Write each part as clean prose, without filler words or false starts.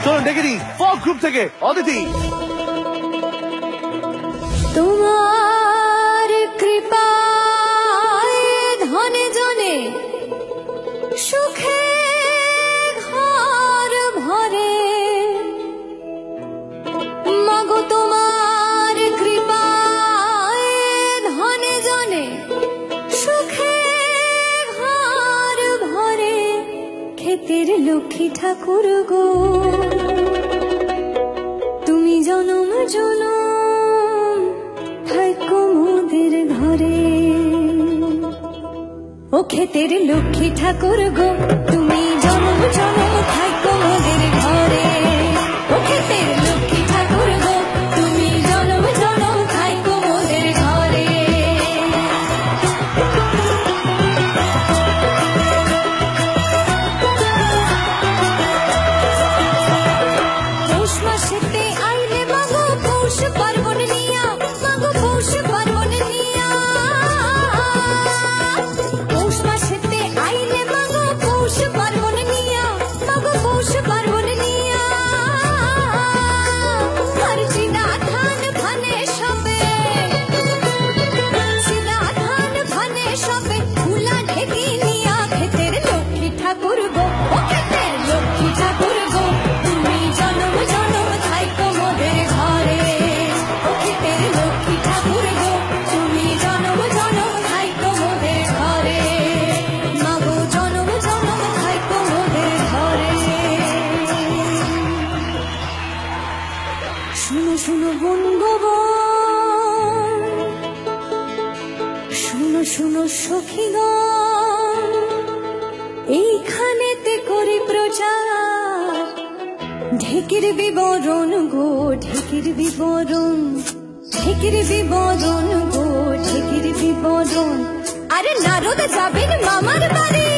চলুন ডেকে দিই ফক গ্রুপ থেকে অদিতি। তোমার কৃপায় ধনে জনে সুখে ঘর ভরে, মাগো তোমার কৃপায় ধনে জনে সুখে ঘর ভরে, ক্ষেতের লক্ষ্মী ঠাকুর গো তুমি জনম জনম থাকো মোদের ঘরে। ও ক্ষেতের লক্ষ্মী ঠাকুর গো তুমি জনম জনম থাকো মোদের ঘরে। ও ক্ষেতের লক্ষ্মী ঠাকুর গো তুমি জনম জনম থাকো মোদের ঘরে। পৌষ মাসেতে আইলে মাগো পৌষ পার্বণ নিয়া, মাগো পৌষ পার্বণ নিয়া। পৌষ মাসেতে আইলে মাগো পৌষ পার্বণ নিয়া, মাগো পৌষ পার্বণ নিয়া। আর চিনা ধান ফানে সবে, চিনা ধান ফানে সবে ফুলা ঢেকি নিয়া, ক্ষেতের লক্ষ্মী ঠাকুর গো ও ক্ষেতের লক্ষ্মী ঠাকুর গো তুমি জনম জনম থাইকো মোদের ঘরে। ও ক্ষেতের লক্ষ্মী ঠাকুর গো তুমি জনম জনম থাইকো মোদের ঘরে, মাগো জনম জনম থাইকো মোদের ঘরে। শুনো শুনো বন্ধুগণ, শুনো শুনো সখীগণ, এইখানেতে করি প্রচার ঢেকির বিবরণ গো ঢেকির বিবরণ, ঢেকির বিবরণ গো ঢেকির বিবরণ। আরে নারদ যাবেন মামার বাড়ি,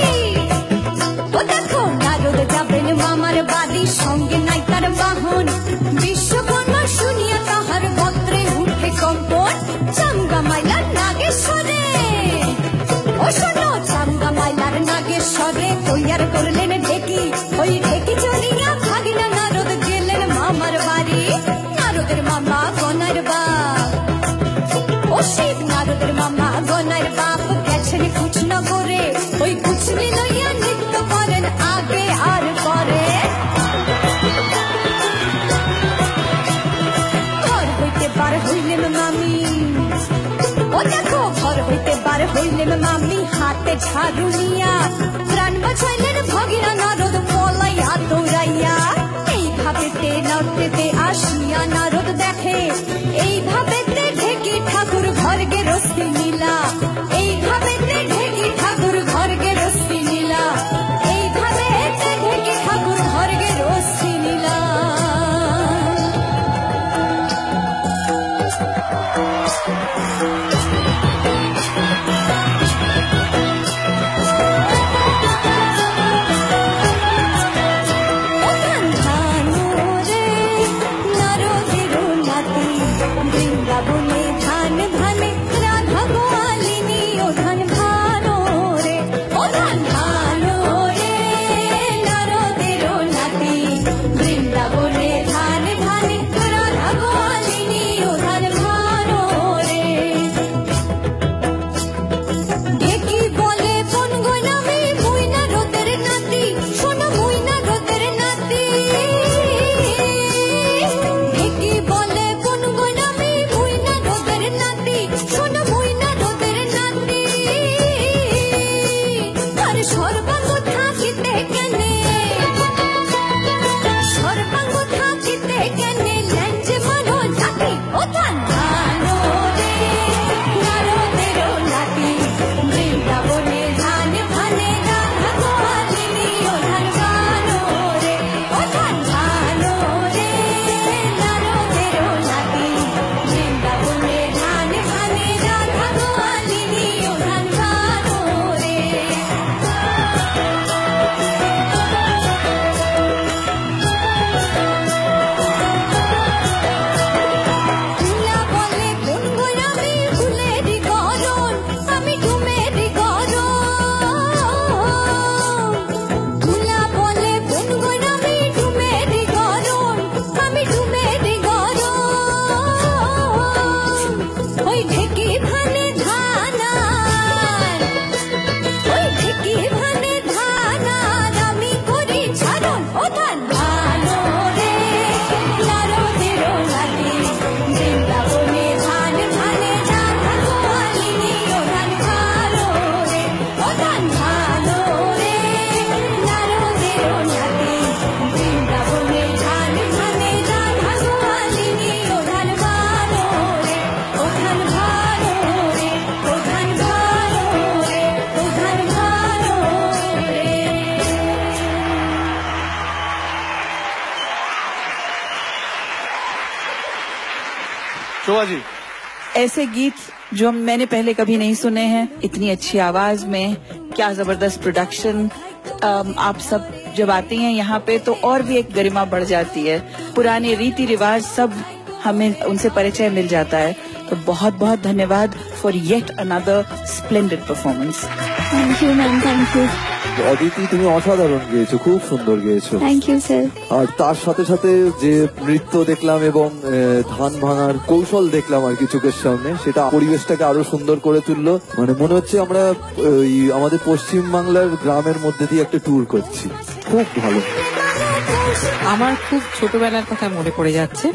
ও দেখো নারদ যাবেন মামার বাড়ি, সঙ্গে নাই তার বাহন। বিশ্বকর্মা শুনিয়া তাহার গোত্রে উঠে কম্পন, চাঙ্গা মাইলার নাগেশ্বরে। ও শোনো চাঙ্গা মাইলার নাগেশ্বরে তৈয়ার করলেন ঢেকি, ওই ঢেকি চলিয়া ভাগিনা নারদ গেলেন মামার বাড়ি। নারদের মামা গনার বাপ, ও শিব নারদের মামা গনার বাপ গেছেন কুচনগরে, ওই কুচনি লইয়া নৃত্য করেন আগে আর পরে। ঘর হইতে বার হইলেন মামি, ও দেখো ঘর হইতে বার হইলেন মামি, হাতে ঝাড়ু নিয়া প্রাণ বাঁচাইলেন ভগিনা নারদ পলাইয়া দৌড়াইয়া। এইভাবেতে নর্তেতে আসিয়া নারদ দেখে, এইভাবেতে ঢেকি ঠাকুর ঘরকে রস্তি নীলা, এইভাবেতে ঢেকি ঠাকুর ঘরকে রস্তি নীলা, এইভাবেতে ঢেকি ঠাকুর ঘরকে রস্তি নীলা। शोभा जी ऐसे गीत जो मैंने पहले कभी नहीं सुने हैं, इतनी अच्छी आवाज में, क्या जबरदस्त प्रोडक्शन। आप सब जब आती हैं यहाँ पे तो और भी एक गरिमा बढ़ जाती है, पुराने रीति रिवाज सब हमें उनसे परिचय मिल जाता है। तो बहुत बहुत धन्यवाद for yet another splendid performance. Thank you ma'am, thank you. Aditi, তুমি অসাধারণ গেয়েছো, খুব সুন্দর গেয়েছো। Thank you sir. আর তার সাথে সাথে যে নৃত্য দেখলাম এবং ধান ভাঙার কৌশল দেখলাম আর কি চোখের সামনে, সেটা পরিবেশটাকে আরো সুন্দর করে তুললো। মানে মনে হচ্ছে আমরা আমাদের পশ্চিম বাংলার গ্রামের মধ্যে দিয়ে একটা ট্যুর করছি। খুব ভালো। আমার খুব ছোটবেলার কথা মনে পড়ে যাচ্ছে,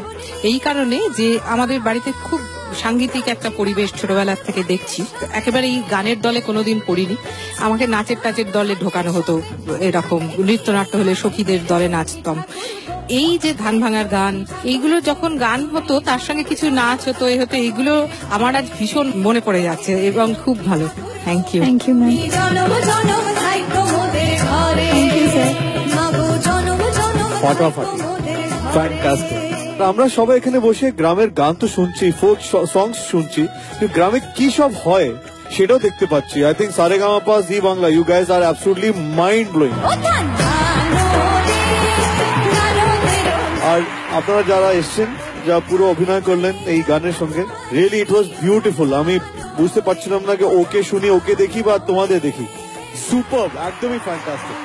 এই কারণে যে আমাদের বাড়িতে খুব সাংগীতিক একটা পরিবেশ ছোটবেলার থেকে দেখছি। একেবারে এই গানের দলে কোনোদিন পড়িনি, আমাকে নাচের টাচের দলে ঢোকানো হতো, এরকম নৃত্যনাট্য হলে সখীদের দলে নাচতাম। এই যে ধান ভাঙার গান, এইগুলো যখন গান হতো তার সঙ্গে কিছু নাচ হতো, এই হতো, এইগুলো আমার আজ ভীষণ মনে পড়ে যাচ্ছে এবং খুব ভালো। Thank you. Thank you ma'am. জনম জনম ভাগ্য মোদের ঘরে, থ্যাংক ইউ স্যার। মাগো জনম জনম ফাটাফাটি, ফ্যান্টাস্টিক। আমরা সবাই এখানে বসে গ্রামের গান তো শুনছি, ফোক সংস শুনছি, কিন্তু গ্রামে কি সব হয় সেটাও দেখতে পাচ্ছি। I think Saregamapa, Zee Bangla, you guys are absolutely mind blowing. আর আপনারা যারা এসছেন, যা পুরো অভিনয় করলেন এই গানের সঙ্গে, রিয়েলি ইট ওয়াজ বিউটিফুল। আমি বুঝতে পারছিলাম না যে ওকে শুনি, ওকে দেখি বা তোমাদের দেখি। সুপার, একদমই ফ্যান্টাস্টিক।